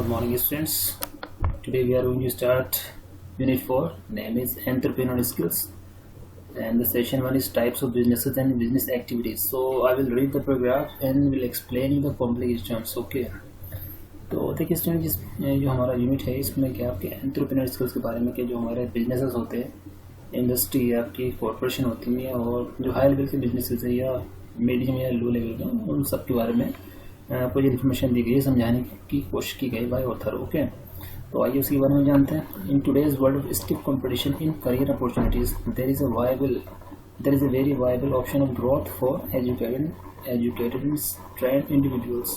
Good morning, students. Today we are going to start Unit 4. Name is Entrepreneur Skills, and the session 1 is Types of Businesses and Business Activities. So I will read the paragraph and will explain the complex terms. Okay. तो देखिए student, जो हमारा unit है इसमें क्या आपके entrepreneur skills के बारे में कि जो हमारे बिजनेसेस होते हैं, इंडस्ट्री आपकी कॉर्पोरेशन होती है और जो हाई लेवल के बिजनेसेस है या मीडियम या लो लेवल के, उन सब के बारे में कुछ इन्फॉर्मेशन दी गई है, समझाने की कोशिश की गई बाय ऑथर। ओके, तो आइए उसके बारे में जानते हैं। In today's world of stiff competition in career opportunities there is a very viable option of growth for educated trained individuals,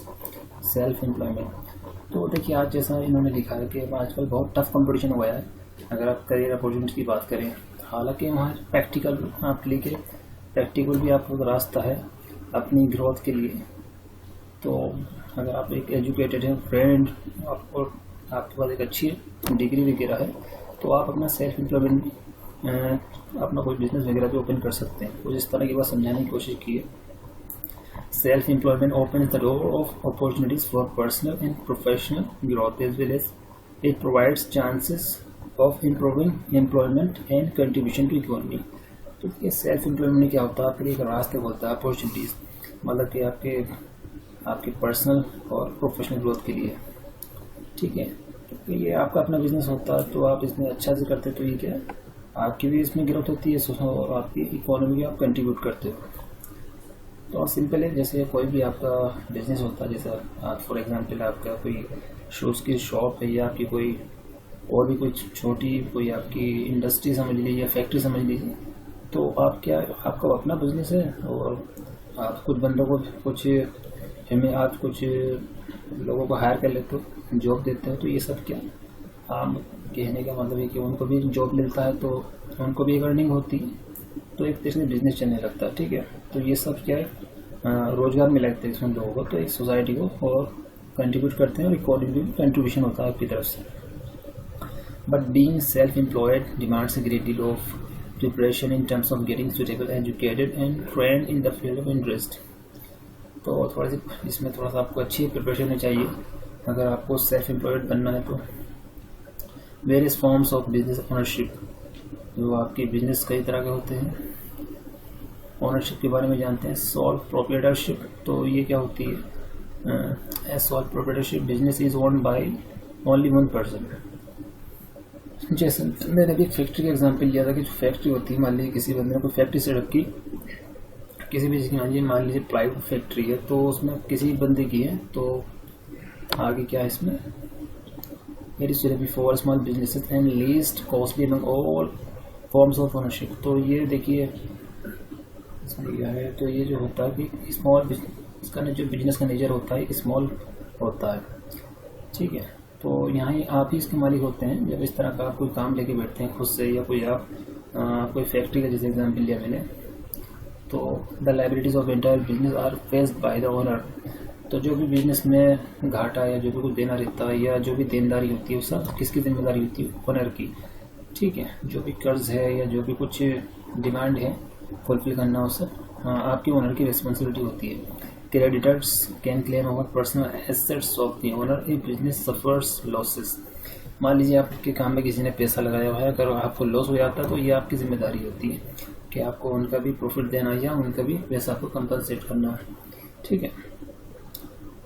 self employment. तो देखिए आज जैसा इन्होंने लिखा है कि आजकल बहुत टफ कंपटीशन हो गया है अगर आप करियर अपॉर्चुनिटी की बात करें। हालांकि वहाँ प्रैक्टिकल आपके लिए प्रैक्टिकल भी आपको रास्ता है अपनी ग्रोथ के लिए। तो अगर आप एक एजुकेटेड हैं, फ्रेंड और आपके पास एक अच्छी डिग्री वगैरह है, तो आप अपना सेल्फ एम्प्लॉयमेंट अपना कोई बिजनेस वगैरह भी ओपन कर सकते हैं। तो इस तरह की बात समझाने की कोशिश की है। Self employment opens the door of opportunities for personal and professional growth as well as it provides chances of improving employment and contribution to economy। तो ये सेल्फ एम्प्लॉयमेंट में क्या होता है, आपके लिए एक रास्ते होता है अपॉर्चुनिटीज़, मतलब कि आपके पर्सनल और प्रोफेशनल ग्रोथ के लिए। ठीक है, तो ये आपका अपना बिजनेस होता है तो आप इसमें अच्छा से करते तो ये क्या आपकी भी इसमें ग्रोथ होती है और आपकी इकोनॉमी भी आप कंट्रीब्यूट करते हो। तो सिंपल है, जैसे कोई भी आपका बिजनेस होता है, जैसे आप फॉर एग्जांपल आपका कोई शूज़ की शॉप है या आपकी कोई और भी कोई छोटी कोई आपकी इंडस्ट्री समझ लीजिए या फैक्ट्री समझ लीजिए, तो आपका अपना बिजनेस है और आप कुछ बंदों को आप कुछ लोगों को हायर कर लेते हो, जॉब देते हो। तो ये सब क्या आप कहने का मतलब है कि उनको भी जॉब मिलता है तो उनको भी एक अर्निंग होती है, तो एक तरह से बिजनेस चलने लगता है। ठीक है, तो ये सब क्या है रोजगार में लगते हैं इसमें लोगों को, तो एक सोसाइटी को और कंट्रीब्यूट करते हैं और इकोनॉमी में कंट्रीब्यूशन होता है आपकी तरफ से। But being self employed demands a great deal of preparation in terms of getting suitable educated and trend in the field of interest. तो थोड़ा सी इसमें थोड़ा सा आपको अच्छी प्रिपरेशन होनी चाहिए अगर आपको सेल्फ एम्प्लॉयड बनना है। तो various forms of business ownership, जो आपके बिजनेस कई तरह के होते हैं। ओनरशिप के बारे में जानते हैं। सोल प्रोप्राइटरशिप, तो ये क्या होती है? Sole proprietorship business is owned by only one person. जैसे मैंने अभी फैक्ट्री का एग्जांपल लिया था कि जो फैक्ट्री होती है, मान लीजिए किसी बंदे ने कोई फैक्ट्री से रखी, किसी भी चीज़ की, मान लीजिए प्लाईवुड फैक्ट्री है, तो उसमें किसी बंदे की है, तो आगे क्या है इसमें very suitable for small businesses and least costly among all forms of ownership. तो ये देखिए इसमें क्या है, तो ये जो होता है कि स्मॉल इसका जो बिजनेस का नेचर होता है स्मॉल होता है। ठीक है, तो यहाँ आप ही इसके मालिक होते हैं जब इस तरह का आप कोई काम लेके बैठते हैं खुद से, या कोई आप कोई फैक्ट्री का जैसे एग्जाम्पल लिया मैंने, तो the liabilities of entire business are faced by the owner. तो जो भी बिजनेस में घाटा या जो भी कुछ देना रहता है या जो भी देनदारी होती है, वो सब किसकी जिम्मेदारी होती है? ओनर की। ठीक है, जो भी कर्ज है या जो भी कुछ डिमांड है फुलफिल करना, वो सब आपकी ओनर की रिस्पॉन्सिबिलिटी होती है। Creditors can claim over personal assets of the owner if business suffers losses. मान लीजिए आपके काम में किसी ने पैसा लगाया हुआ है, अगर आपको लॉस हो जाता है तो ये आपकी जिम्मेदारी होती है कि आपको उनका भी प्रॉफिट देना या उनका भी पैसा आपको कंपनसेट करना है। ठीक है,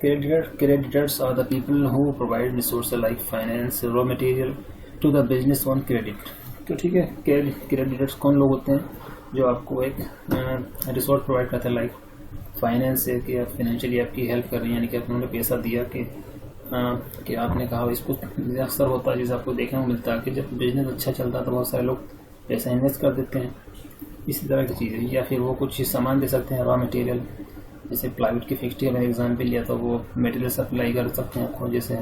creditors are the people who provide resource like finance, raw material to the business on credit. तो ठीक है, क्रेडिटर्स कौन लोग होते हैं? जो आपको एक रिसोर्स प्रोवाइड करता है, लाइक फाइनेंस है कि आप फाइनेंशियली आपकी हेल्प कर रहे हैं, यानी कि उन्होंने पैसा दिया कि आपने कहा। इसको अक्सर होता है, जैसे आपको देखने को मिलता है कि जब बिजनेस अच्छा चलता है तो बहुत सारे लोग पैसा इन्वेस्ट कर देते हैं, इसी तरह की चीज़ें। या फिर वो कुछ सामान दे सकते हैं, रॉ मटेरियल, जैसे प्लाईवुड की फैक्ट्री का मैंने एग्जाम्पल लिया तो वो मटेरियल सप्लाई कर सकते हैं आपको, जैसे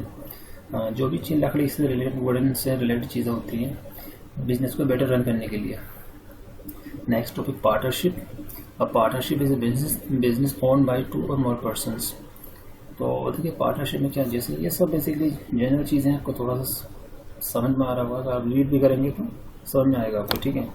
जो भी चीज़ लकड़ी से रिलेटेड, वुडन से रिलेटेड चीज़ें होती हैं बिजनेस को बेटर रन करने के लिए। Next topic partnership. A partnership is a business own by 2 or more persons। तो देखिए पार्टनरशिप में क्या, जैसे ये सब बेसिकली जनरल चीज़ें आपको थोड़ा सा समझ में आ रहा होगा, अगर आप रीड भी करेंगे तो समझ में आएगा आपको। ठीक है,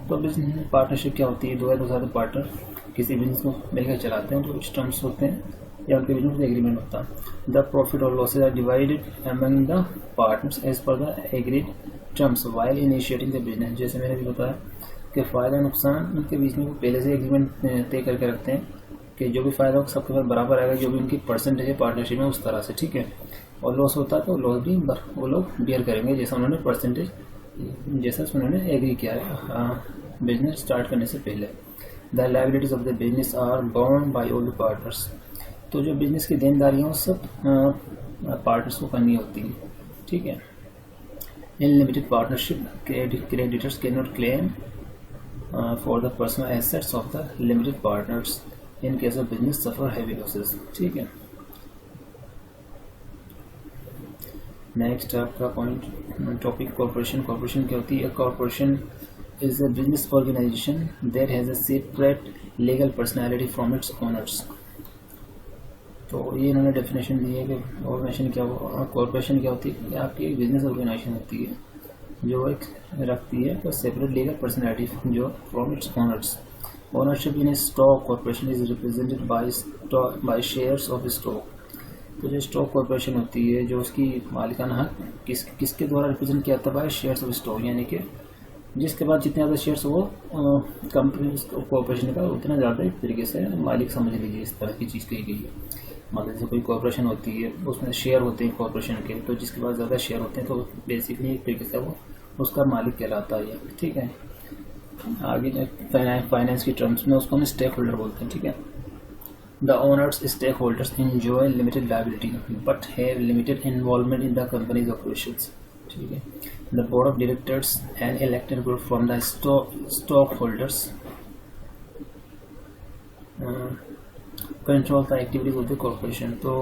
तो बिजनेस में पार्टनरशिप क्या होती है? दो या दो ज़्यादा पार्टनर किसी बिजनेस को मिलकर चलाते हैं, तो कुछ टर्म्स होते हैं या उनके बीच में एग्रीमेंट होता है। द प्रॉफिट और losses are divided among the partners as per the agreed terms while initiating the business. जैसे मैंने भी बताया कि फ़ायदा नुकसान उनके बीच में पहले से एग्रीमेंट तय करके रखते हैं कि जो भी फ़ायदा हो सबके पास बराबर आएगा, जो भी उनकी परसेंटेज है पार्टनरशिप में उस तरह से, ठीक है। और लॉस होता है तो लॉस भी वो लोग बियर करेंगे जैसा उन्होंने परसेंटेज, जैसा उन्होंने एग्री किया है बिजनेस स्टार्ट करने से पहले। The liabilities of the business are borne by all the partners. तो जो बिजनेस की देनदारियाँ सब पार्टनर्स को करनी होती है, ठीक है। In limited partnership creditors can not claim for the personal assets of the limited partners in case of business suffer heavy losses, ठीक है। नेक्स्ट आपका पॉइंट टॉपिक कॉर्पोरेशन। कॉर्पोरेशन क्या होती है? Corporation is a business organisation that has a separate legal personality from its owners. तो ये इन्होंने definition दी है कि ऑर्गेनाइजेशन क्या हो, कॉर्पोरेशन क्या होती है? आपकी एक बिजनेस ऑर्गेनाइजेशन होती है जो एक रखती है तो सेपरेट लीगल पर्सनैलिटी जो from its owners. Ownership in A stock corporation is represented by shares of stock. तो जो स्टॉक कॉर्पोरेशन होती है जो उसकी मालिकाना हक किसके द्वारा रिप्रेजेंट किया जाता है? बाय शेयर्स ऑफ स्टॉक, यानी कि जिसके बाद जितने ज़्यादा शेयर्स वो कंपनी कॉर्पोरेशन का उतना ज़्यादा एक तरीके से मालिक समझ लीजिए, इस तरह की चीज़ कही गई है। मतलब जैसे कोई कॉर्पोरेशन होती है उसमें शेयर होते हैं कॉर्पोरेशन के, तो जिसके पास ज़्यादा शेयर होते हैं तो बेसिकली एक तरीके से वो उसका मालिक कहलाता है, ठीक है। आगे फाइनेंस की टर्म्स में उसको हम स्टेक होल्डर बोलते हैं, ठीक है। The owners stake holders enjoy limited liability but have limited involvement in the company's operations, ठीक है। The board of directors and elected group from the stockholders control the activities of the corporation। तो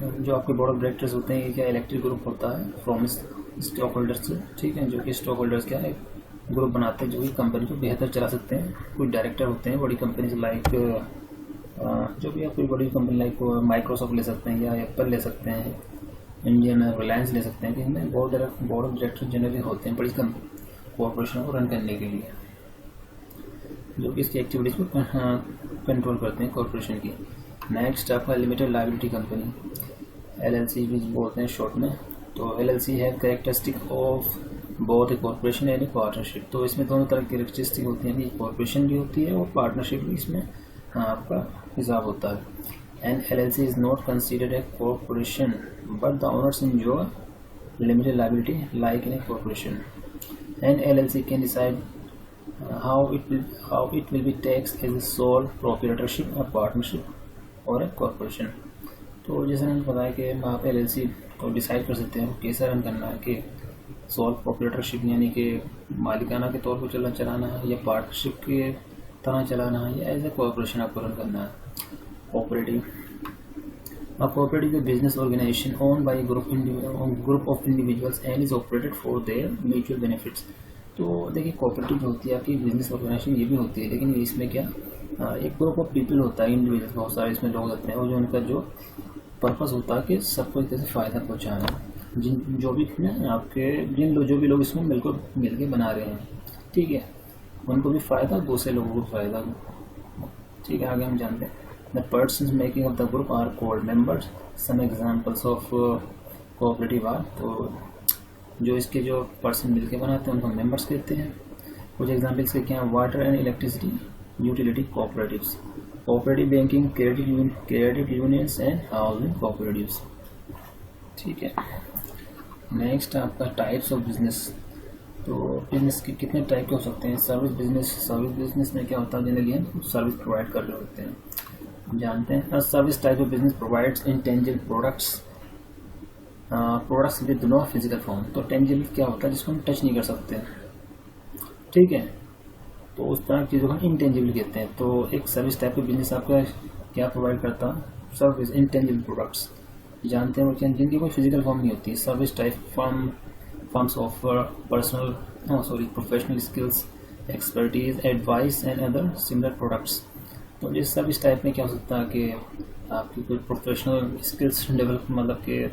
जो आपके board of directors होते हैं ये क्या elected group होता है फ्रॉम स्टॉक होल्डर्स से, ठीक है। जो कि स्टॉक होल्डर्स क्या है ग्रुप बनाते हैं जो कि कंपनी को बेहतर चला सकते हैं। कुछ डायरेक्टर होते हैं बड़ी कंपनी से, लाइक जो भी आप कोई बड़ी कंपनी लाइक माइक्रोसॉफ्ट ले सकते हैं या एप्पल ले सकते हैं, इंडियन रिलायंस ले सकते हैं, कि इनमें बोर्ड ऑफ डायरेक्टर जनरली होते हैं बड़ी कॉर्पोरेशन को रन करने के लिए, जो कि इसकी एक्टिविटीज़ को कंट्रोल करते हैं कॉर्पोरेशन की। नेक्स्ट आपका लिमिटेड लायबिलिटी कंपनी, LLC भी बोलते हैं शॉर्ट में। तो LLC है characteristic of both A corporation and A partnership. तो इसमें दोनों तरह की कैरेक्टरिस्टिक होती हैं, कॉर्पोरेशन भी होती है और पार्टनरशिप भी इसमें आपका हिसाब होता है। And LLC is not considered a corporation but the owners enjoy limited liability like in a corporation, and LLC can decide how it will be taxed as a sole proprietorship, a partnership or a corporation। तो जैसे मैंने बताया कि आप LLC को decide कर सकते हैं कैसे रन करना है, कि सोल प्रोप्रिएटरशिप यानी कि मालिकाना के तौर पर चलाना है, या पार्टनरशिप के तरह चलाना है, या एज ए कॉर्पोरेशन आपको रन करना है। Cooperative, a cooperative is a business organization owned by a group of individuals and is operated for their mutual benefits। तो देखिए कोऑपरेटिव जो होती है आपकी बिजनेस ऑर्गेनाइजेशन ये भी होती है, लेकिन इसमें क्या एक ग्रुप ऑफ पीपल होता है, इंडिविजुअल्स बहुत सारे इसमें लोग होते हैं, और जो उनका जो पर्पस होता है कि सबको एक तरह से फ़ायदा पहुँचाना, जो भी लोग इसमें मिल के बना रहे हैं, ठीक है, उनको भी फ़ायदा, दूसरे लोगों को फ़ायदा, ठीक है। आगे हम जानते हैं the persons making of the group are called members। some examples of cooperative are, तो जो इसके जो पर्सन मिलके बनाते हैं उनको मेंबर्स कहते हैं। कुछ एग्जांपल्स के क्या हैं? Water and electricity utility cooperatives, cooperative banking, credit unions and housing cooperatives, ठीक है। नेक्स्ट आपका टाइप्स ऑफ बिजनेस। तो बिजनेस के कितने टाइप के हो सकते हैं? सर्विस बिजनेस में क्या होता है? जनरली हम सर्विस प्रोवाइड कर रहे होते हैं, जानते हैं। Service type of business provides intangible products with no physical form. तो टेंजिबल क्या होता है? जिसको हम टच नहीं कर सकते, ठीक है, तो उस तरह की चीज़ों को हम इंटेंजिबल कहते हैं। तो एक सर्विस टाइप ऑफ बिजनेस आपका क्या प्रोवाइड करता है? सर्विस इंटेंजिबल प्रोडक्ट्स, जानते हैं, और जिनकी कोई फिजिकल फॉर्म नहीं होती। Service type forms offer professional skills, expertise, advice and other similar products. तो इस सर्विस टाइप में क्या हो सकता है कि आपकी कोई प्रोफेशनल स्किल्स डेवलप, मतलब कि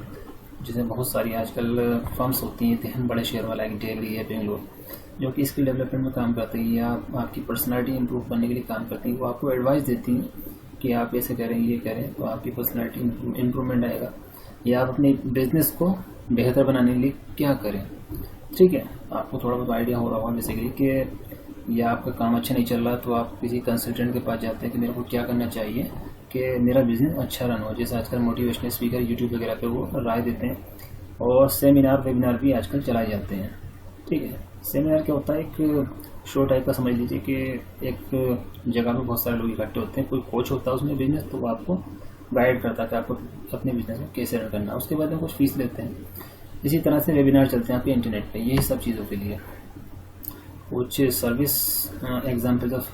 जैसे बहुत सारी आजकल फर्म्स होती हैं बड़े शहर वाला, एक दिल्ली है, बेंगलोर, जो कि स्किल डेवलपमेंट में काम करती हैं या आपकी पर्सनालिटी इंप्रूव करने के लिए काम करती हैं। वो आपको एडवाइस देती हैं कि आप ऐसे करें, ये करें, तो आपकी पर्सनैलिटी इम्प्रूवमेंट आएगा, या आप अपने बिजनेस को बेहतर बनाने के लिए क्या करें। ठीक है, आपको थोड़ा बहुत आइडिया हो रहा होगा बेसिकली कि या आपका काम अच्छा नहीं चल रहा तो आप किसी कंसल्टेंट के पास जाते हैं कि मेरे को क्या करना चाहिए कि मेरा बिजनेस अच्छा रन हो। जैसे आजकल मोटिवेशनल स्पीकर यूट्यूब वगैरह पे वो राय देते हैं, और सेमिनार वेबिनार भी आजकल चलाए जाते हैं। ठीक है, सेमिनार क्या होता है, एक शो टाइप का समझ लीजिए कि एक जगह पे बहुत सारे लोग इकट्ठे होते हैं, कोई कोच होता है उसमें बिजनेस, तो वो आपको गाइड करता है कि आपको अपने बिजनेस में कैसे रन करना है। उसके बाद में कुछ फीस लेते हैं। इसी तरह से वेबिनार चलते हैं आपके इंटरनेट पे, यही सब चीज़ों के लिए। कुछ service examples of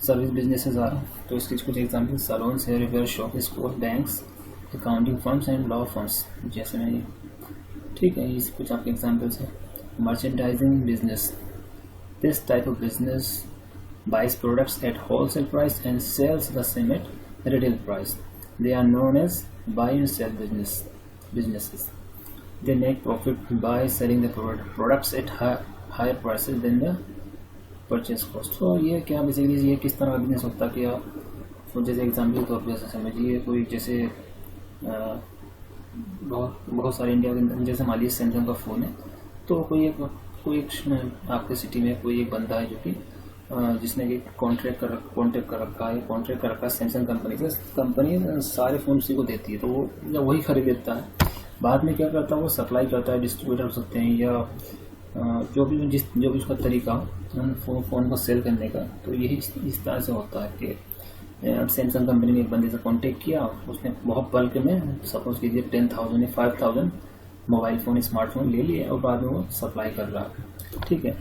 service businesses आ रहा है, तो इसके कुछ example salons, hair repair shop, school, banks, accounting firms and law firms, जैसे मैंने। ठीक है, ये कुछ आपके एग्जाम्पल्स हैं। Merchandising business, this type of business buys products at wholesale price and sells the same at retail price. They are known as buy and sell businesses. They make profit by selling the products at higher prices than the purchase cost. तो ये क्या basically ये किस तरह का business होता है कि आप, तो जैसे एग्जाम्पल के तौर पर समझिए, कोई जैसे बहुत सारे इंडिया के अंदर, जैसे मान लीजिए सैमसंग का फ़ोन है, तो कोई एक आपके सिटी में कोई एक बंदा है जो कि जिसने कि कॉन्ट्रैक्ट कर रखा है सैमसंग कंपनी से। कंपनी सारे फ़ोन उसी को देती है, तो वो जब वही खरीद लेता है, बाद में क्या करता है, वो सप्लाई करता है, डिस्ट्रीब्यूटर हो सकते हैं, या जो भी उसका तरीका हो फ़ोन को सेल करने का। तो यही इस तरह से होता है कि सैमसंग कंपनी ने एक बंदे से कॉन्टेक्ट किया, उसने बहुत बल्क में, सपोज कीजिए 10,000 या 5,000 मोबाइल फ़ोन, स्मार्टफोन ले लिए, और बाद में वो सप्लाई कर रहा है। ठीक है,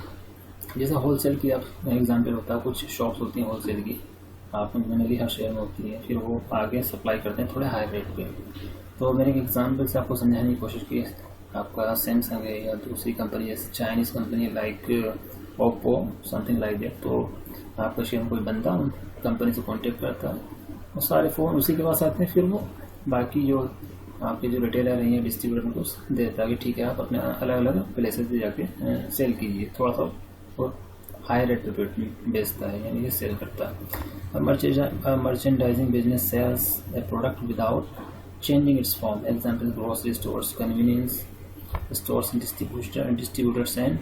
जैसे होलसेल की आप एग्जांपल होता है, कुछ शॉप्स होती हैं होलसेल की, आप जनरली हर शहर में होती है, फिर वो आगे सप्लाई करते हैं थोड़े हाई रेट पे। तो मैंने एक एग्जांपल से आपको समझाने की कोशिश की। आपका सैमसंग है या दूसरी कंपनी, जैसे Chinese company like Oppo, something like that, तो आपका शहर में कोई बंदा कंपनी से कॉन्टेक्ट करता है, वो सारे फ़ोन उसी के पास आते हैं, फिर वो बाकी जो आपके जो रिटेलर हैं या डिस्ट्रीब्यूटर को देता है कि ठीक है आप अपने अलग अलग प्लेसेस पे जाके सेल कीजिए, थोड़ा सा और हाई रेट पे बेचता है, यानी ये सेल करता है। Merchandising business sells a product without changing its form, example grocery stores, convenience stores, distributors and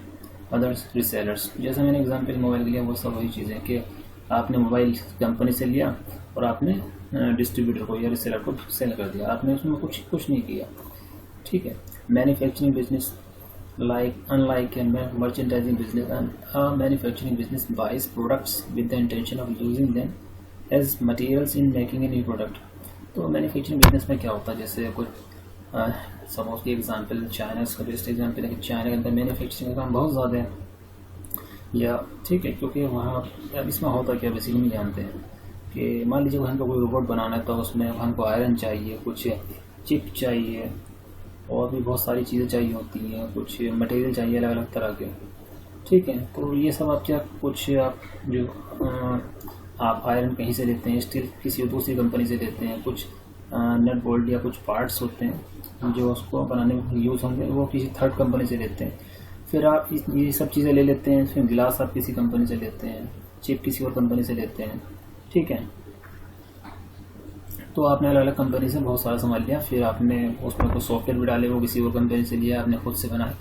others resellers. जैसे मैंने एग्जाम्पल मोबाइल लिया, वो सब वही चीज़ें कि आपने मोबाइल कंपनी से लिया और आपने डिस्ट्रीब्यूटर को या रिसेलर को सेल कर दिया, आपने उसमें कुछ नहीं किया। ठीक है, manufacturing business unlike a merchandising business, and a manufacturing business buys products with the intention of using them as materials in making a new product. तो मैन्युफैक्चरिंग बिजनेस में क्या होता है, जैसे कुछ सपोज की एग्जांपल चाइना, इसका बेस्ट एग्जांपल है कि चाइना के अंदर मैन्युफैक्चरिंग का काम बहुत ज़्यादा है, या ठीक है, क्योंकि वहाँ इसमें होता क्या बेसिकली नहीं जानते हैं कि मान लीजिए हमको कोई रोबोट बनाना है, तो उसमें हमको आयरन चाहिए, कुछ चिप चाहिए, और भी बहुत सारी चीज़ें चाहिए होती हैं, कुछ मटेरियल चाहिए अलग अलग तरह के। ठीक है, तो ये सब आप क्या कुछ आप जो आप आयरन कहीं से लेते हैं, स्टील किसी दूसरी कंपनी से लेते हैं, कुछ नट बोल्ट या कुछ पार्ट्स होते हैं जो उसको बनाने में यूज़ होंगे, वो किसी थर्ड कंपनी से लेते हैं। फिर आप ये सब चीज़ें ले लेते हैं, फिर गिलास आप किसी कंपनी से लेते हैं, चिप किसी और कंपनी से लेते हैं। ठीक है, तो आपने अलग अलग कंपनी से बहुत सारा सामान लिया, फिर आपने उसमें कुछ सॉफ्टवेयर भी डाले, वो किसी और कंपनी से लिया, आपने खुद से बनाया,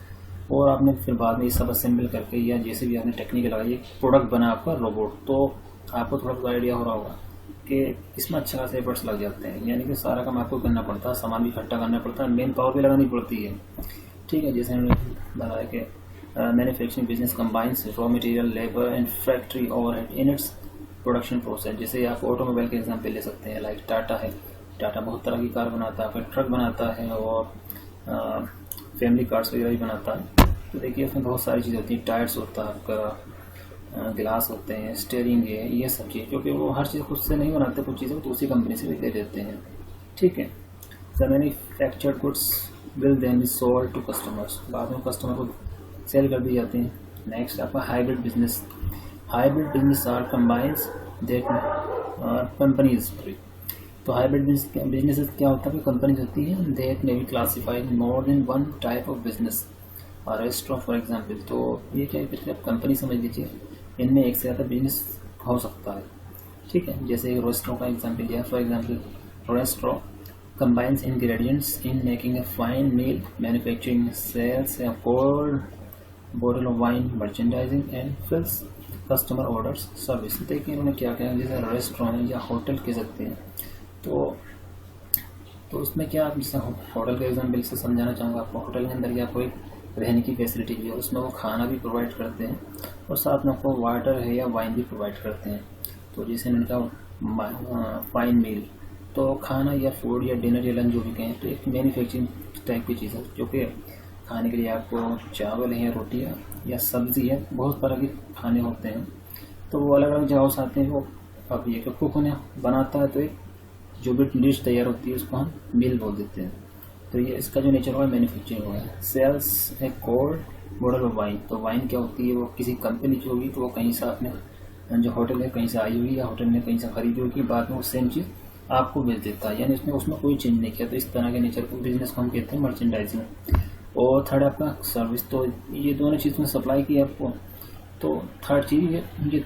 और आपने फिर बाद में ये सब असेंबल करके या जैसे भी आपने टेक्निक लगाई, एक प्रोडक्ट बना आपका रोबोट। तो आपको थोड़ा सा आइडिया हो रहा होगा कि इसमें अच्छा खासा एफर्ट्स लग जाते हैं, यानी कि सारा काम आपको करना पड़ता है, सामान भी इकट्ठा करना पड़ता है, मेन पावर भी लगानी पड़ती है। ठीक है, जैसे हमने बताया कि manufacturing business combines raw material, labour and factory overhead in its production process. जैसे आप ऑटोमोबाइल के एग्जाम्पल ले सकते हैं, लाइक टाटा है, टाटा बहुत तरह की कार बनाता है, फिर ट्रक बनाता है, और फैमिली कार्स वगैरह भी बनाता है। तो देखिए उसमें बहुत सारी चीज़ें होती हैं, टायर्स होता है आपका, गिलास होते हैं, स्टीयरिंग है, ये सब चीज़, क्योंकि वो हर चीज़ खुद से नहीं बनाते, कुछ चीज़ें तो उसी कंपनी से भी ले लेते हैं। ठीक है, the manufactured goods will then be sold to customers, बाद में कस्टमर को सेल कर दी जाती हैं। नेक्स्ट आपका hybrid business. Hybrid business are combines that companies. तो हाइब्रिड बिजनेस क्या होता है कि कंपनीज होती है that may be classified more than one type of business, और रेस्टोरेंट फॉर एग्जांपल। तो ये क्या है, फिर आप कंपनी समझ लीजिए, इनमें एक से ज़्यादा बिजनेस हो सकता है। ठीक है। जैसे एक रेस्टोरेंट का एग्जाम्पल दिया, for example restaurant combines ingredients in making a fine meal, manufacturing, sells a cold bottle of wine, merchandising and fills customer orders, service। देखिए इन्होंने क्या किया, जैसे रेस्टोरेंट या होटल कह सकते हैं, तो उसमें क्या, आप जैसे होटल का एग्जाम्पल से समझाना चाहूँगा आपको। होटल के अंदर क्या कोई रहने की फैसिलिटी भी है, उसमें वो खाना भी प्रोवाइड करते हैं और साथ में आपको वाटर है या वाइन भी प्रोवाइड करते हैं। तो जैसे मैंने कहा फाइन मील, तो खाना या फूड या डिनर या लंच जो भी कहें, तो एक मैन्युफैक्चरिंग टाइप की चीज़ है, जो कि खाने के लिए आपको चावल है या रोटियाँ या सब्ज़ी है, बहुत तरह के खाने होते हैं। तो वो अलग अलग जगहों से आते हैं। वो अब ये कुक उन्हें बनाता है, तो एक जो भी डिश तैयार होती है उसको हम मील बोल देते हैं। तो ये इसका जो नेचर हुआ मैन्युफैक्चरिंग हुआ है। Sells a cold bottle of wine, तो वाइन क्या होती है, वो किसी कंपनी की होगी, तो वो कहीं से आपने जो होटल है कहीं से आई होगी या होटल ने कहीं से खरीदी होगी, बाद में वो सेम चीज़ आपको बेच देता है, यानी उसमें कोई चेंज नहीं किया। तो इस तरह के नेचर को बिजनेस को हम कहते हैं मर्चेंडाइजिंग। और थर्ड आपका सर्विस, तो ये दोनों चीज़ में सप्लाई की आपको। तो थर्ड चीज़ ये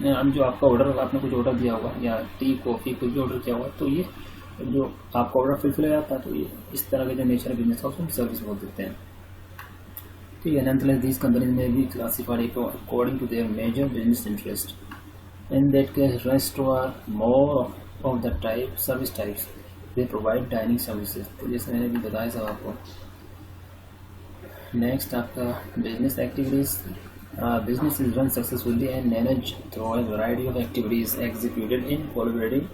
जो आपका ऑर्डर, आपने कुछ ऑर्डर दिया होगा या टी कॉफ़ी कुछ भी ऑर्डर किया होगा, तो ये जो आपका ऑर्डर फुलफिल हो जाता है, तो ये इस तरह के जो नेचर बिजनेस का उसको सर्विस बोल देते हैं। ठीक है। नॉनदलेस दीज कंपनीज में भी classified according to their major business interest. In that case restaurant are more of the type service types, they provide dining services। तो जैसे मैंने भी बताया सब आपको। नेक्स्ट आपका business activities. Business is run successfully and manage through a variety of activities executed in collaborative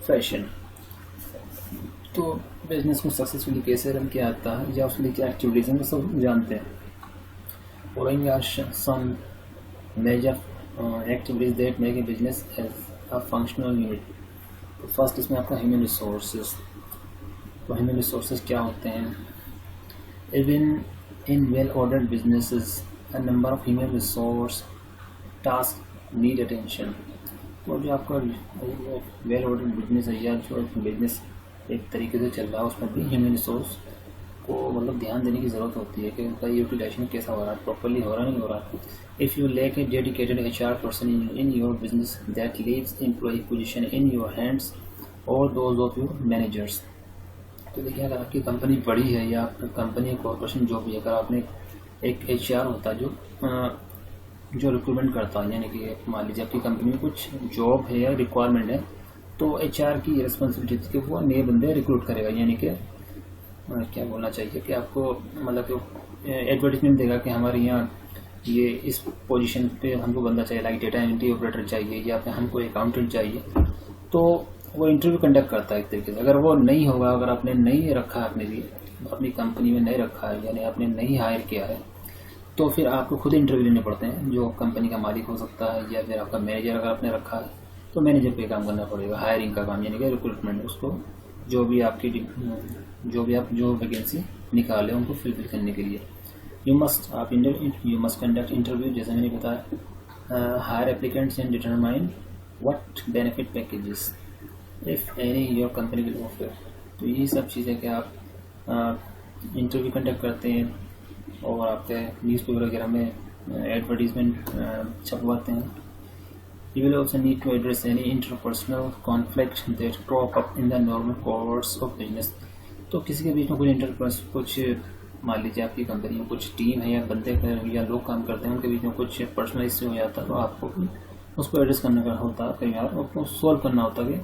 fashion। तो business को सक्सेसफुली कैसे रन किया जाता है या उसके लिए क्या एक्टिविटीज हैं, सब जानते हैं। Following are some major activities that make a business as a functional unit। First इसमें आपका ह्यूमन रिसोर्सेज। तो ह्यूमन रिसोर्सेज क्या होते हैं, even in well ordered businesses a number of human resource task need attention. तो जो आपका well ordered business है या जो बिजनेस एक तरीके से चल रहा है, उसमें भी ह्यूमन रिसोर्स को मतलब ध्यान देने की ज़रूरत होती है कि उनका यूटिलाइजेशन कैसा हो रहा है, प्रॉपरली हो रहा नहीं हो रहा। If you lack a dedicated HR person in your business that leaves employ position in your hands or those of your managers. तो देखिए, अगर आपकी कंपनी बड़ी है या कंपनी कॉर्पोरेशन जो भी है, अगर आपने एक HR होता है जो रिक्रूटमेंट करता है, यानी कि मान लीजिए आपकी कंपनी में कुछ जॉब है या रिक्वायरमेंट है, तो HR की रिस्पॉन्सिबिलिटी थी कि वो नए बंदे रिक्रूट करेगा, यानी कि क्या बोलना चाहिए कि आपको मतलब कि एडवर्टीजमेंट देगा कि हमारे यहाँ ये इस पोजीशन पे हमको बंदा चाहिए, लाइक डेटा एंट्री ऑपरेटर चाहिए या फिर हमको अकाउंटेंट चाहिए। तो वो इंटरव्यू कंडक्ट करता है एक तरीके से। अगर वो नहीं होगा, अगर आपने नहीं रखा है अपने लिए, अपनी कंपनी में नहीं रखा है, यानी आपने नहीं हायर किया है, तो फिर आपको खुद इंटरव्यू लेने पड़ते हैं। जो कंपनी का मालिक हो सकता है या फिर आपका मैनेजर अगर आपने रखा है, तो मैनेजर पे काम करना पड़ेगा, हायरिंग का काम, यानी कि रिक्रूटमेंट, उसको जो भी आप जो वैकेंसी निकाले उनको फिलफिल करने के लिए। यू मस्ट कंडक्ट इंटरव्यू, जैसे मैंने बताया, hire applicants and determine what benefit packages if any your company will offer. तो यही सब चीज़ें कि आप इंटरव्यू कंडक्ट करते हैं और आपके न्यूज़पेपर वगैरह में एडवर्टीजमेंट छपवाते हैं। You will also need to address any interpersonal conflict that crop up in the normal course of business। तो किसी के बीच में कुछ मान लीजिए आपकी कंपनी में कुछ टीम है या बंदे या लोग काम करते हैं, उनके बीच में कुछ पर्सनल इश्यू हो जाता है, तो आपको उसको एड्रेस करने का होता है, कई बार उसको सॉल्व करना होता है,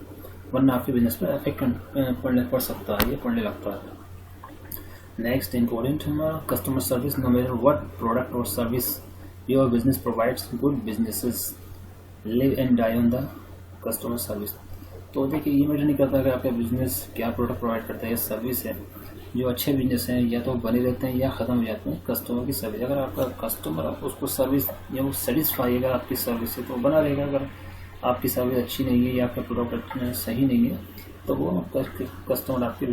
वरना आपके बिजनेस पर इफेक्ट पड़ सकता है, ये पड़ने लगता है। Next important customer service. No matter what product और service your business provides, good businesses live and die on the customer service. तो देखिए, ये मैटर नहीं करता कि आपका बिजनेस क्या प्रोडक्ट प्रोवाइड करता है या सर्विस है। जो अच्छे बिजनेस हैं या तो बने रहते हैं या ख़त्म हो जाते हैं कस्टमर की सर्विस। अगर आपका कस्टमर उसको सर्विस या वो सेटिस्फाई अगर आपकी सर्विस से, तो बना रहेगा। अगर आपकी सर्विस अच्छी नहीं है या आपका प्रोडक्ट सही नहीं है, तो वो कस्टमर आपके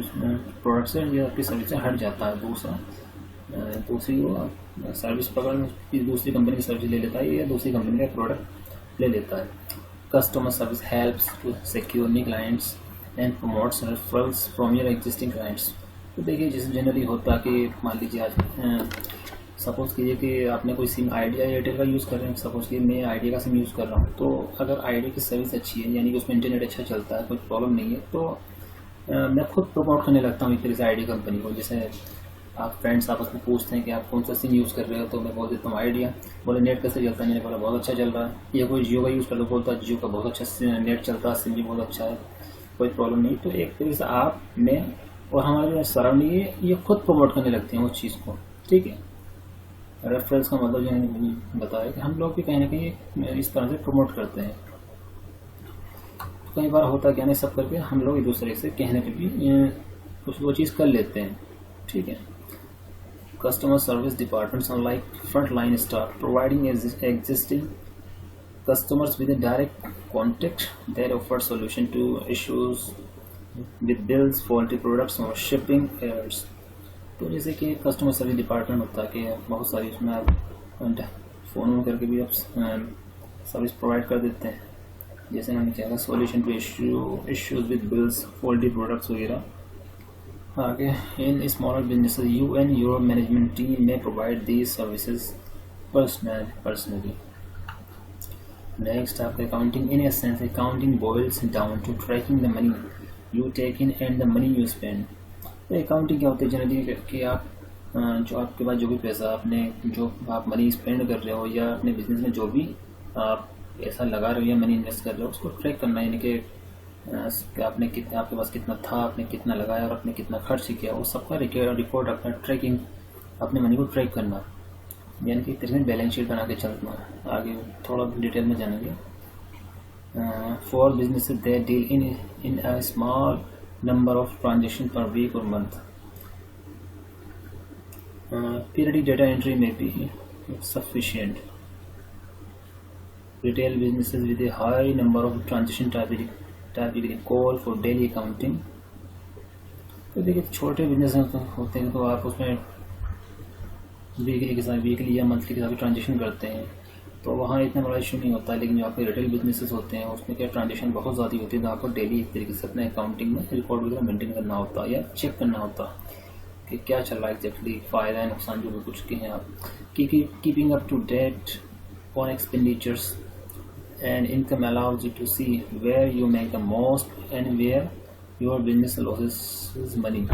प्रोडक्ट से या आपकी सर्विस से हट जाता है, दूसरी वो सर्विस पकड़ दूसरी कंपनी की सर्विस ले लेता है या दूसरी कंपनी का प्रोडक्ट ले लेता है। Customer service helps to secure new clients and promotes referrals from your existing clients. तो देखिए, जैसे जनरली होता है कि मान लीजिए आज सपोज़ कीजिए कि आपने कोई सिम आइडिया एयरटेल का यूज़ कर रहे हैं, सपोज़ कीजिए मैं आइडिया का सिम यूज़ कर रहा हूँ, तो अगर आइडिया की सर्विस अच्छी है, यानी कि उसमें इंटरनेट अच्छा चलता है, कोई प्रॉब्लम नहीं है, तो मैं खुद प्रमोट करने लगता हूँ एक तरह से आइडिया कंपनी को। जैसे आप फ्रेंड्स आपस में पूछते हैं कि आप कौन सा सिम यूज़ कर रहे हो, तो मैं बोल देता हूँ आइडिया। बोले नेट कैसे चलता है, मैंने बोला बहुत अच्छा चल रहा है। या कोई जियो का यूज़ कर लो, बोलता है जियो का बहुत अच्छा नेट चलता है, सिम भी बहुत अच्छा है, कोई प्रॉब्लम नहीं। तो एक तरह से आप, मैं और हमारे जो सराउंडिंग है ये खुद प्रमोट करने लगते हैं उस चीज़ को, ठीक है। रेफरेंस का मतलब जो मैंने बताया कि हम लोग भी कहीं ना कहीं इस तरह से प्रमोट करते हैं। कई बार होता क्या नहीं, सब करके हम लोग एक दूसरे से कहने पे भी कुछ वो चीज़ कर लेते हैं, ठीक है। Customer service departments are like front line staff providing existing customers with a direct contact that offer solution to issues with bills, faulty products or shipping errors। तो जैसे कि कस्टमर सर्विस डिपार्टमेंट होता है कि बहुत सारी उसमें आप फ़ोन करके भी आप सर्विस प्रोवाइड कर देते हैं। जैसे मैंने कहा solution to issues with bills, faulty products वगैरह। आगे in smaller businesses you and your management team में provide these services personally. Next, after accounting, in essence, accounting boils down to tracking the money you take in and the money you spend। तो accounting क्या होती है generally कि आप जो आपके पास जो भी पैसा आपने जो आप मनी स्पेंड कर रहे हो या अपने बिजनेस में जो भी आप पैसा लगा रहे हो या मनी इन्वेस्ट कर रहे हो उसको ट्रैक करना, यानी कि आपने कितना, आपके पास कितना था, आपने कितना लगाया और आपने कितना खर्च किया, वो सबका रिकॉर्ड रखना, ट्रैकिंग, अपने मनी को ट्रैक करना, यानी कि तरह में बैलेंस शीट बना के चलना। आगे थोड़ा डिटेल में जानेंगे। For business they deal in a small number of transaction per week और मंथ, पीरियडिक डेटा एंट्री में भी sufficient. Retail businesses with a high number of transaction typically call for daily accounting. तो देखिए छोटे business होते हैं तो आप उसमें वीकली या मंथली के साथ ट्रांजेक्शन करते हैं, तो वहाँ इतना बड़ा इशू नहीं होता। लेकिन जो आपके रिटेल बिजनेसेस होते हैं उसमें क्या ट्रांजेक्शन बहुत ज़्यादा होती है, तो आपको डेली एक तरीके से अपने अकाउंटिंग में रिकॉर्ड वगैरह मेंटेन करना होता है या चेक करना होता कि क्या चल रहा है एग्जैक्टली, फ़ायदा है नुकसान जो भी कुछ के हैं आप। Keeping up to date on expenditures and income allows you to see where you make the most and where your business loses money.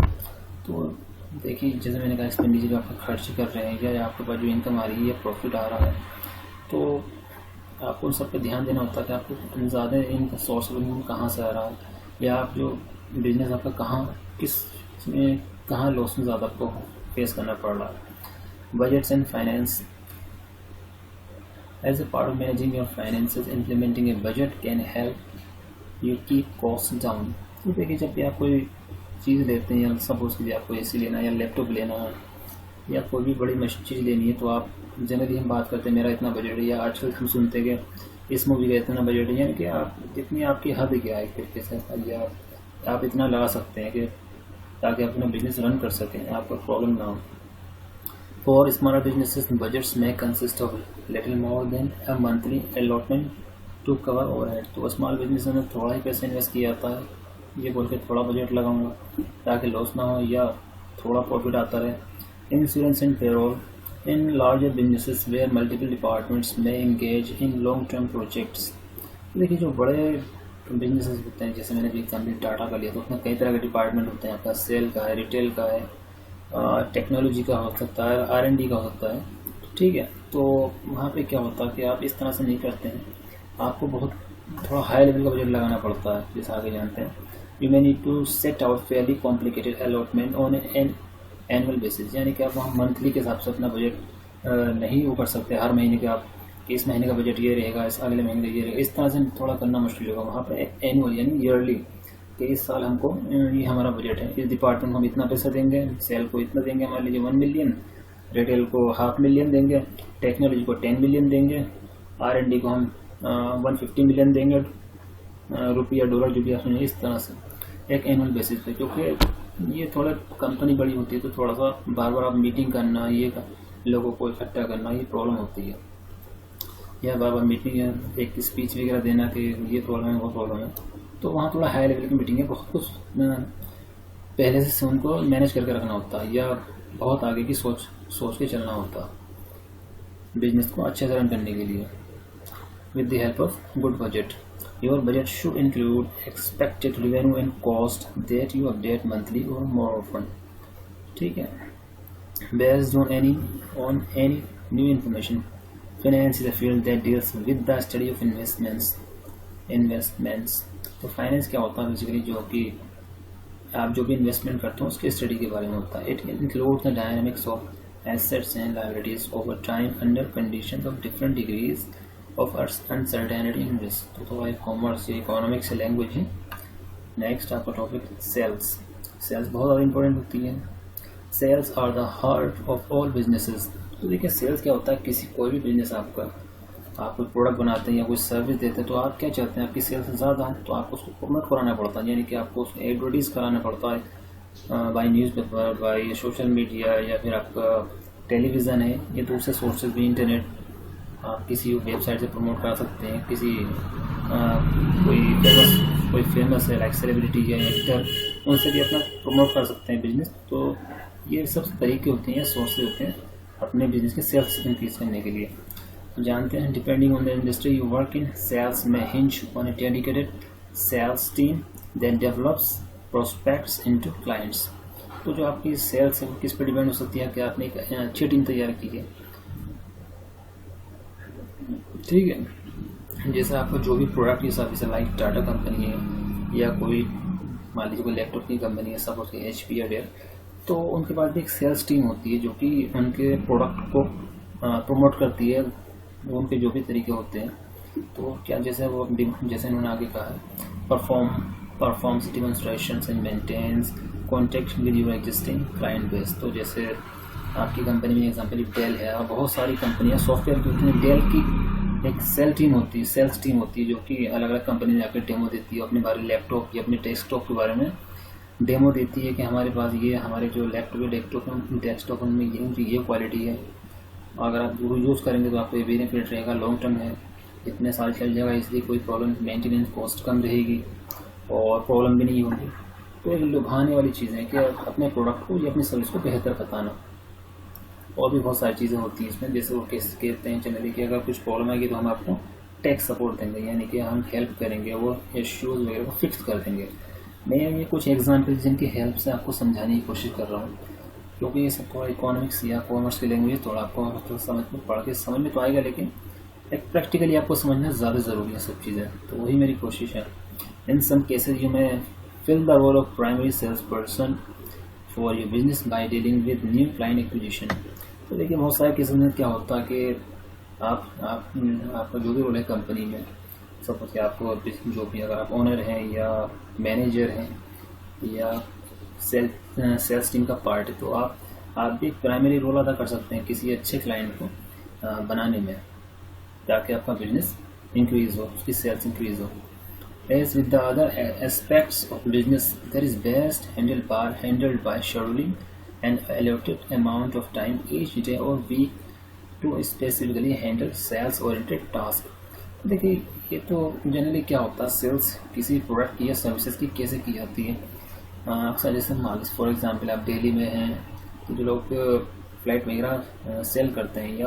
तो देखिए जैसे मैंने कहा एक्सपेंडिचर आप खर्च कर रहे हैं या आपके पास जो इनकम आ रही है या प्रॉफिट आ रहा है, तो आपको उन सब पे ध्यान देना होता है कि आपको ज़्यादा इनका सोर्स ऑफ इनकम कहाँ से आ रहा है, या आप जो बिजनेस आपका कहाँ लॉस में ज़्यादा आपको फेस करना पड़ रहा है। Budgets and finance as a part of managing your finances, implementing a budget can help you keep cost down. तो देखिए जब भी आप कोई चीज़ लेते हैं, या सपोज कीजिए आपको एसी लेना है या लैपटॉप लेना है या कोई भी बड़ी मशीन चीज़ लेनी है, तो आप जनरली हम बात करते हैं मेरा इतना बजट है, या आजकल हम सुनते हैं कि इस मूवी का इतना बजट है, यानी कि आप जितनी आपकी हद क्या है एक तरीके से, या आप इतना लगा सकते हैं कि ताकि अपना बिजनेस रन कर सकें, आपको प्रॉब्लम ना हो। फॉर स्मॉलर बिजनेसेस बजट्स में consist of little more than a monthly allotment to cover overhead. तो स्मॉल बिजनेस में थोड़ा ही पैसा इन्वेस्ट किया जाता है, ये बोल के थोड़ा बजट लगाऊंगा ताकि लॉस ना हो या थोड़ा प्रॉफिट आता रहे। Insurance and payroll in larger businesses where multiple departments में engage in long term projects. देखिए जो बड़े बिजनेसेस होते हैं, जैसे मैंने भी कंपनी टाटा का लिया, तो उसमें कई तरह के डिपार्टमेंट होते हैं, आपका सेल का है, रिटेल का है, टेक्नोलॉजी का हो सकता है, R&D का होता है, ठीक है। तो वहाँ पे क्या होता है कि आप इस तरह से नहीं करते हैं, आपको बहुत थोड़ा हाई लेवल का बजट लगाना पड़ता है, जैसे आगे जानते हैं। You may need to set out fairly complicated allotment on an annual basis, यानी कि आप वहाँ मंथली के हिसाब से अपना बजट नहीं वो कर सकते हर महीने के, आप कि इस महीने का बजट ये रहेगा, इस अगले महीने का ये रहेगा, इस तरह से थोड़ा करना मुश्किल होगा। वहाँ पर एनुअल यानी ईयरली कि इस साल हमको ये हमारा बजट है, इस डिपार्टमेंट को हम इतना पैसा देंगे, सेल को इतना देंगे, मान लीजिए 1 मिलियन, रिटेल को 500 मिलियन देंगे, टेक्नोलॉजी को 10 मिलियन देंगे, R&D को हम 150 मिलियन देंगे रुपया डॉलर जो भी आप, इस तरह से एक एनुअल बेसिस पे। क्योंकि ये थोड़ा कंपनी बड़ी होती है तो थोड़ा सा बार बार आप मीटिंग करना, ये लोगों को इकट्ठा करना, ये प्रॉब्लम होती है, या बार बार मीटिंग एक स्पीच वगैरह देना कि ये प्रॉब्लम है वो प्रॉब्लम है, तो वहाँ थोड़ा हाई लेवल की मीटिंग है, बहुत कुछ पहले से उनको मैनेज करके रखना होता है। या बहुत आगे की सोच के चलना होता बिजनेस को अच्छे से रन करने के लिए। With the help of good budget, your budget should include expected revenue and cost that you update monthly और मोर ऑफन। ठीक है, based on any new information. Finance is a field that deals with the study of investments. तो finance क्या होता है basically, जो कि आप जो भी इन्वेस्टमेंट करते हो उसके स्टडी के बारे में होता है। It includes the dynamics of assets and liabilities over time under conditions of different degrees of uncertainty and risk। तो थोड़ा कॉमर्स या इकोनॉमिक्स लैंग्वेज है। नेक्स्ट आपका टॉपिक सेल्स। सेल्स बहुत ज़्यादा इंपॉर्टेंट होती है। Sales are the heart of all businesses. तो देखिए सेल्स क्या होता है, कोई भी बिजनेस आपका, आप कोई प्रोडक्ट बनाते हैं या कोई सर्विस देते हैं तो आप क्या चाहते हैं, आपकी सेल्स ज़्यादा हो तो आपको उसको प्रमोट कराना पड़ता है, यानी कि आपको उसको एडवर्टीज कराना पड़ता है by newspaper, by social media, या फिर आपका टेलीविज़न है, या दूसरे सोर्सेज भी, इंटरनेट। आप किसी वेबसाइट से प्रमोट कर सकते हैं, किसी कोई फेमस है लाइक सेलिब्रिटी या एक्टर, उनसे भी अपना प्रमोट कर सकते हैं बिजनेस। तो ये सब तरीके होते हैं, सोर्सेज होते हैं अपने बिजनेस के सेल्स इंक्रीज करने के लिए। जानते हैं depending on the industry you work in, sales में hinge on a dedicated sales team that develops prospects into clients. तो जो आपकी सेल्स है वो किस पर डिपेंड हो सकती है कि आपने एक अच्छी टीम तैयार की है। ठीक है, जैसे आपका जो भी प्रोडक्ट या सर्विस है, लाइक टाटा कंपनी है या कोई मान लीजिए कोई लैपटॉप की कंपनी है, सपोज HP या डेल, तो उनके पास भी एक सेल्स टीम होती है जो कि उनके प्रोडक्ट को प्रमोट करती है, उनके जो भी तरीके होते हैं। तो क्या जैसे उन्होंने आगे कहा है, performs demonstrations and maintains contact with your existing client base. तो जैसे आपकी कंपनी में एग्जांपल डेल है और बहुत सारी कंपनियां सॉफ्टवेयर की होती हैं, डेल की एक सेल्स टीम होती है जो कि अलग अलग कंपनी में जाकर डेमो देती है, अपने बारे लैपटॉप या अपने डेस्कटॉप के बारे में डेमो देती है कि हमारे पास ये हमारे जो लैपटॉप या डेस्कटॉप उनमें ये क्वालिटी है, अगर आप यूज़ करेंगे तो आपको ये बेनिफिट रहेगा, लॉन्ग टर्म है, इतने साल चल जाएगा, इसलिए कोई प्रॉब्लम, मेंटेनेंस कॉस्ट कम रहेगी और प्रॉब्लम भी नहीं होगी। तो एक लुभाने वाली चीज़ है कि अपने प्रोडक्ट को या अपनी सर्विस को बेहतर बताना। और भी बहुत सारी चीज़ें होती हैं इसमें, जैसे वो कहते हैं जनरली कि अगर कुछ प्रॉब्लम आएगी तो हम आपको टेक सपोर्ट देंगे, यानी कि हम हेल्प करेंगे, वो इश्यूज़ वगैरह को फिक्स कर देंगे। मैं ये कुछ एग्जाम्पल जिनकी हेल्प से आपको समझाने की कोशिश कर रहा हूँ, क्योंकि ये सब थोड़ा इकोनॉमिक्स या कॉमर्स की लैंग्वेज थोड़ा आपको समझ में पढ़ के समझ में तो आएगा, लेकिन एक प्रैक्टिकली आपको समझना ज़्यादा ज़रूरी है सब चीज़ें। तो वही मेरी कोशिश है। इन सम केसेज यू में fill the role of primary salesperson for your business by dealing with new client acquisition। तो देखिए बहुत सारे केसेस में क्या होता है कि आपका जो भी रोल है कंपनी में, सपोज कि आपको जो भी अगर आप ओनर हैं या मैनेजर हैं या सेल्स टीम का पार्ट है, तो आप भी एक प्राइमरी रोल अदा कर सकते हैं किसी अच्छे क्लाइंट को बनाने में, ताकि आपका बिजनेस इंक्रीज हो, उसकी सेल्स इंक्रीज हो। As with the other aspects of business, that is best handled by scheduling an allotted amount of time each day or week to specifically handle sales-oriented tasks। देखिए ये तो generally क्या होता है, sales किसी product की या सर्विसेज की कैसे की जाती है। अक्सर जैसे मान फॉर एग्जांपल आप दिल्ली में हैं तो जो लोग फ्लाइट वगैरह सेल करते हैं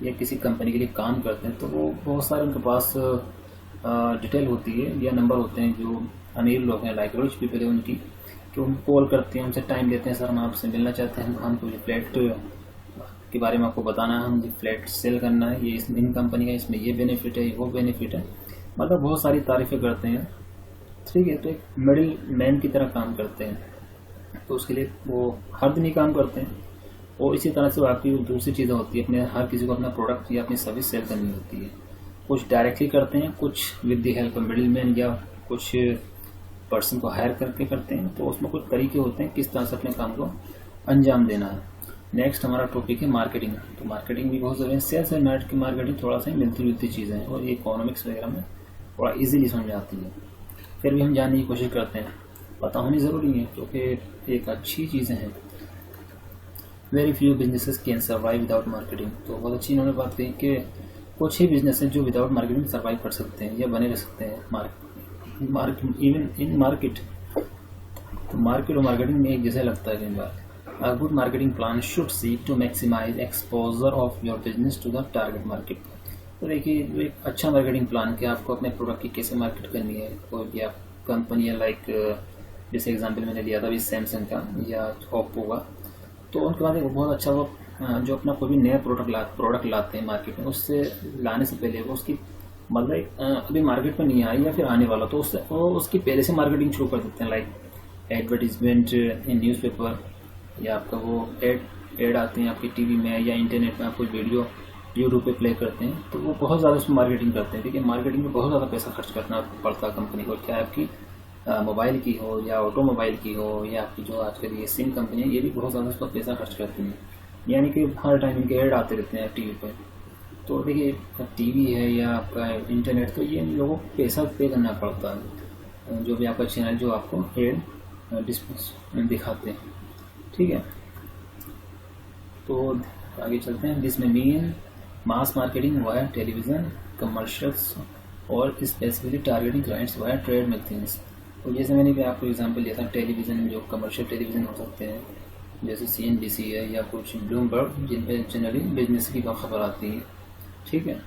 या किसी कंपनी के लिए काम करते हैं, तो वो बहुत सारे उनके पास डिटेल होती है या नंबर होते हैं जो अमीर लोग हैं, लाइक रिच पीपल है उनकी, तो उनको कॉल करते हैं, उनसे टाइम लेते हैं, सर हम आपसे मिलना चाहते हैं, हमको ये फ्लैट के बारे में आपको बताना है, हम ये फ्लैट सेल करना है, ये इन कंपनी का इसमें ये बेनिफिट है, वो बेनिफिट है, मतलब बहुत सारी तारीफ़ें करते हैं। ठीक है, तो एक मिडिल मैन की तरह काम करते हैं, तो उसके लिए वो हर दिन ही काम करते हैं। और इसी तरह से आपकी दूसरी चीज़ें होती है, अपने हर किसी को अपना प्रोडक्ट या अपनी सर्विस सेल करनी होती है। कुछ डायरेक्टली करते हैं, कुछ with the help of middle man या कुछ पर्सन को हायर करके करते हैं। तो उसमें कुछ तरीके होते हैं किस तरह से अपने काम को अंजाम देना है। नेक्स्ट हमारा टॉपिक है मार्केटिंग। तो मार्केटिंग भी बहुत ज़रूरी है। सेल्स एंड मार्केटिंग थोड़ा सा मिलती जुलती चीज़ें हैं और ये इकोनॉमिक्स वगैरह में थोड़ा ईजिली समझ आती है, फिर भी हम जानने की कोशिश करते हैं, पता होनी ज़रूरी है क्योंकि एक अच्छी चीज़ें हैं। Very few businesses can survive without marketing. तो बहुत अच्छी इन्होंने बात कही कि कुछ ही बिजनेस हैं जो विदाउट मार्केटिंग सर्वाइव कर सकते हैं या बने रह सकते हैं इवन इन मार्केट। तो मार्केट और मार्केटिंग में एक जैसा लगता है कई बार, A good marketing plan should seek to maximize exposure of your business to the target market. तो देखिए, जो एक अच्छा मार्केटिंग प्लान कि आपको अपने प्रोडक्ट की कैसे मार्केट करनी है। कोई भी आप कंपनी है, लाइक जैसे एग्जांपल मैंने लिया था अभी सैमसंग का या ओप्पो का, तो उनके बाद एक बहुत अच्छा वो जो अपना कोई भी नया प्रोडक्ट लाते हैं मार्केट में, उससे लाने से पहले वो उसकी मतलब अभी मार्केट में नहीं आई या फिर आने वाला, तो उससे वो उसकी पहले से मार्केटिंग शुरू कर देते हैं। लाइक एडवर्टीजमेंट इन न्यूज़पेपर, या आपका वो एड आते हैं आपके टीवी में या इंटरनेट में, आप कोई वीडियो यूट्यूब पे प्ले करते हैं, तो वो बहुत ज़्यादा उसमें मार्केटिंग करते हैं। ठीक है, मार्केटिंग में बहुत ज़्यादा पैसा खर्च करना पड़ता है कंपनी को, क्या आपकी मोबाइल की हो या ऑटोमोबाइल की हो या आपकी जो आजकल ये सिम कंपनी है, ये भी बहुत ज़्यादा उस पर पैसा खर्च करती हैं। यानी कि हर टाइम इनके ऐड आते रहते हैं टीवी पर। तो देखिए, टीवी है या आपका इंटरनेट, तो ये इन लोगों को पैसा पे करना पड़ता है, जो भी आपका चैनल जो आपको ऐड डिस्प्ले दिखाते हैं। ठीक है, तो आगे चलते हैं। दिस में मीन मास मार्केटिंग वाया टेलीविज़न कमर्शियल्स और specifically targeting clients via trade magazines. तो जैसे मैंने भी आपको एग्जांपल दिया था, टेलीविज़न में जो कमर्शियल टेलीविज़न हो सकते हैं, जैसे CNBC है या कुछ ब्लूमबर्ग, जिन पे जनरली बिजनेस की खबर आती है। ठीक है,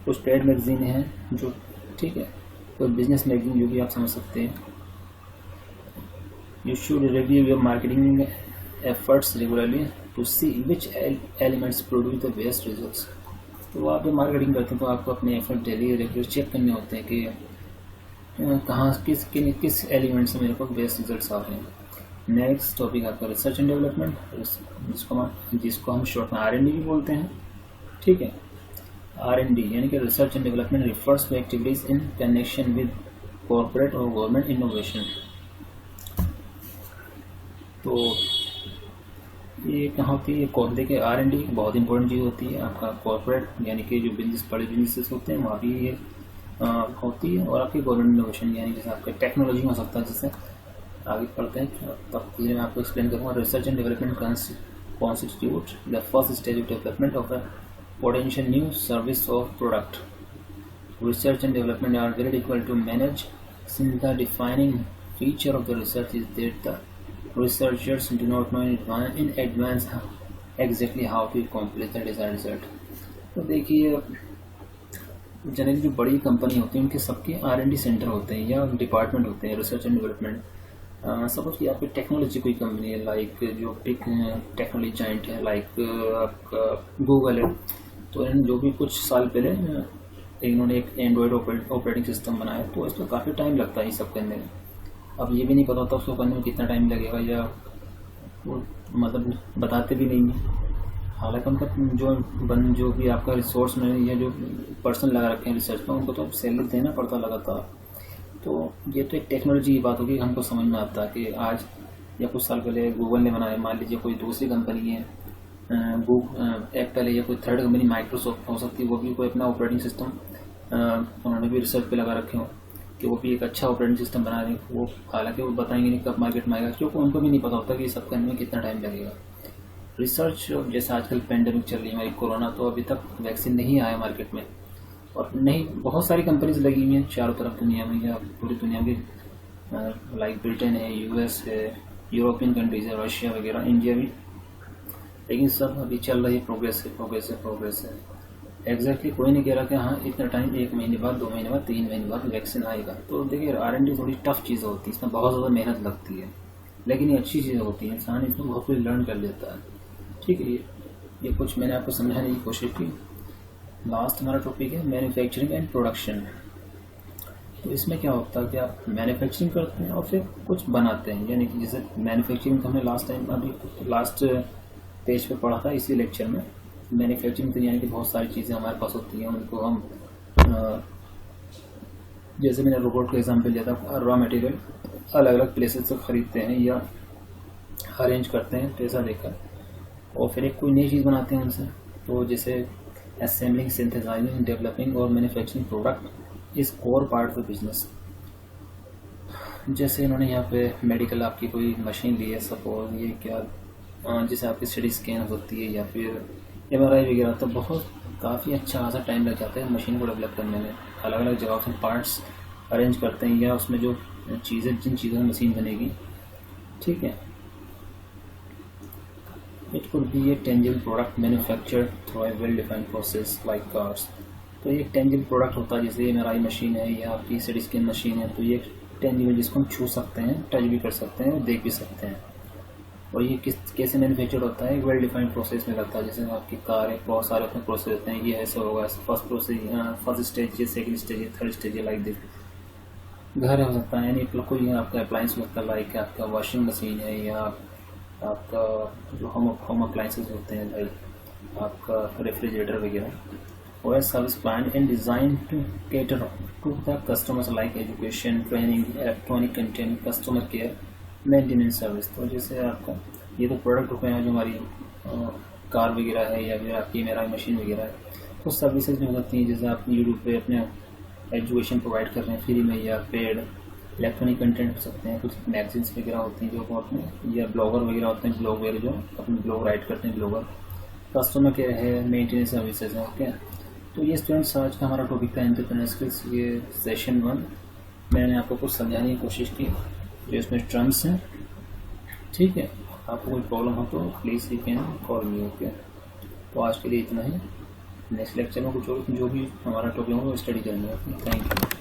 कुछ ट्रेड मैगजीन है जो, ठीक है, कोई बिजनेस मैगजीन जो भी आप समझ सकते हैं। You should review your marketing efforts regularly to see which elements produce the best results. तो आप जब मार्केटिंग करते हैं तो आपको अपने एफर्ट डेली रेगुलर चेक करने होते हैं कि कहाँ किस एलिमेंट से मेरे को बेस्ट रिजल्ट्स आ रहे हैं। नेक्स्ट टॉपिक आपका रिसर्च एंड डेवलपमेंट, जिसको हम शॉर्ट में R&D भी बोलते हैं। ठीक है, R&D यानी कि research and development refers to activities in connection with corporate और गवर्नमेंट इनोवेशन। तो ये कहाँ होती है? देखिए, R&D बहुत इंपॉर्टेंट चीज़ होती है। आपका कॉर्पोरेट यानी कि जो बड़े बिजनेसेस होते हैं वहाँ भी ये होती है, और आपकी गवर्नमेंट इनोवेशन यानी जैसे आपका टेक्नोलॉजी हो सकता है, जिससे आगे पढ़ते हैं तब मैं आपको एक्सप्लेन करूँगा। Research and development constitute the first stage of development of a potential new service और product. Research and development are very difficult to manage, since the defining feature of the research is that the researchers do not know in advance exactly how to accomplish the desired result. तो देखिए, generally जो बड़ी company होती है उनके सबके R&D centre होते हैं या डिपार्टमेंट होते हैं रिसर्च एंड डेवलपमेंट। सपोज कि आपकी टेक्नोलॉजी कोई कंपनी है, लाइक जो बिग टेक्नोलॉजी जाइंट है, लाइक आपका गूगल है, तो इन जो भी कुछ साल पहले इन्होंने एक एंड्रॉयड ऑपरेटिंग सिस्टम बनाया, तो इसमें काफ़ी टाइम लगता है ये सब करने में। अब ये भी नहीं पता होता उसको करने में कितना टाइम लगेगा, या वो मतलब बताते भी नहीं हैं। हालांकि उनका जो भी आपका रिसोर्स में या जो पर्सन लगा रखे हैं रिसर्च में, उनको तो सैलरी देना पड़ता लगातार। तो ये तो एक टेक्नोलॉजी की बात होगी, हमको समझ में आता है कि आज या कुछ साल पहले गूगल ने बनाया, मान लीजिए कोई दूसरी कंपनी है एप्पल है या कोई थर्ड कंपनी माइक्रोसॉफ्ट हो सकती है, वो भी कोई अपना ऑपरेटिंग सिस्टम उन्होंने भी रिसर्च पे लगा रखे हो कि वो भी एक अच्छा ऑपरेटिंग सिस्टम बना रहे हैं। वो हालांकि वो बताएंगे नहीं कब मार्केट में आएगा, क्योंकि उनको भी नहीं पता होता कि ये सब करने में कितना टाइम लगेगा। रिसर्च जैसे आजकल पेंडेमिक चल रही है हमारी कोरोना, तो अभी तक वैक्सीन नहीं आया मार्केट में, और नहीं बहुत सारी कंपनीज लगी हुई हैं चारों तरफ दुनिया में या पूरी दुनिया में, लाइक ब्रिटेन है, US है, यूरोपियन कंट्रीज है, रशिया वगैरह, इंडिया भी, लेकिन सब अभी चल रही है, प्रोग्रेस है। एग्जैक्टली कोई नहीं कह रहा कि हाँ इतना टाइम, 1 महीने बाद, 2 महीने बाद, 3 महीने बाद वैक्सीन आएगा। तो देखिए, R&D थोड़ी टफ चीज़ होती है, इसमें बहुत ज़्यादा मेहनत लगती है, लेकिन ये अच्छी चीज़ होती है, इंसान इसमें बहुत कुछ लर्न कर लेता है। ठीक है, ये कुछ मैंने आपको समझाने की कोशिश की। लास्ट हमारा टॉपिक है मैन्युफैक्चरिंग एंड प्रोडक्शन। तो इसमें क्या होता है कि आप मैन्युफैक्चरिंग करते हैं और फिर कुछ बनाते हैं, यानी कि जैसे मैन्युफैक्चरिंग तो हमने लास्ट पेज पे पढ़ा था इसी लेक्चर में। मैन्युफैक्चरिंग तो यानी कि बहुत सारी चीज़ें हमारे पास होती हैं, उनको हम जैसे मैंने रोबोट का एग्जांपल दिया था, रॉ मटेरियल अलग अलग प्लेसेस से खरीदते हैं या अरेंज करते हैं पैसा देकर, और फिर एक कोई नई चीज़ बनाते हैं उनसे। तो जैसे असेंबलिंग, सिंथेसाइजिंग, डेवलपिंग और manufacturing product is core part of the business. जैसे इन्होंने यहाँ पे मेडिकल आपकी कोई मशीन ली है, सपोज ये क्या, जैसे आपकी सिटी स्कैन होती है या फिर MRI वगैरह, तो बहुत काफ़ी अच्छा खासा टाइम लग जाता है मशीन को डेवलप करने में। अलग अलग जगह से पार्ट्स अरेंज करते हैं या उसमें जो जिन चीज़ों में मशीन बनेगी। ठीक है, it could be A tangible product manufactured through a well defined process like cars. तो ये टेंजिबल प्रोडक्ट होता है, जैसे MRI मशीन है या आपकी CT स्कैन मशीन है, तो ये टेंजिबल जिसको हम छू सकते हैं, टच भी कर सकते हैं, देख भी सकते हैं। और ये कैसे मैन्युफैक्चर्ड होता है, वेल डिफाइंड प्रोसेस में लगता है। जैसे आपकी कार है, बहुत सारे उसमें प्रोसेस होते हैं, ये ऐसे होगा, first process, first stage, second stage, third stage, like this. घर हो सकता है, यानी कोई आपका अप्लाइंस होता है, लाइक आपका वॉशिंग मशीन है या आपका जो होम अप्लाइंसेस होते हैं, लाइक आपका रेफ्रिजरेटर वगैरह। OS service plan and design to cater to the customers like education, training, electronic content, customer care, maintenance service. तो जैसे आपका ये तो प्रोडक्ट होते हैं जो हमारी कार वगैरह है या फिर आपकी MRI मशीन वगैरह है, कुछ सर्विसेज में होती हैं, जैसे आप यूट्यूब पे अपने एजुकेशन प्रोवाइड कर रहे हैं फ्री में या पेड, इलेक्ट्रॉनिक कंटेंट हो सकते हैं, कुछ मैगजीन्स वगैरह होती हैं जो अपने, या ब्लॉगर वगैरह होते हैं, ब्लॉग वगैरह जो अपने ब्लॉग राइट करते हैं ब्लॉगर, कस्टमर केयर है, मेंटेनेंस सर्विसेज है। ओके, तो ये स्टूडेंट्स आज का हमारा टॉपिक था एंटरप्रेन्योर स्किल्स, ये सेशन 1। मैंने आपको कुछ समझाने की कोशिश की जो इसमें टर्म्स हैं। ठीक है, आपको कोई प्रॉब्लम हो तो please you can call me. Okay, तो आज के लिए इतना ही। नेक्स्ट लेक्चर में कुछ और जो भी हमारा टॉपिक होगा वो स्टडी करेंगे। Thank you.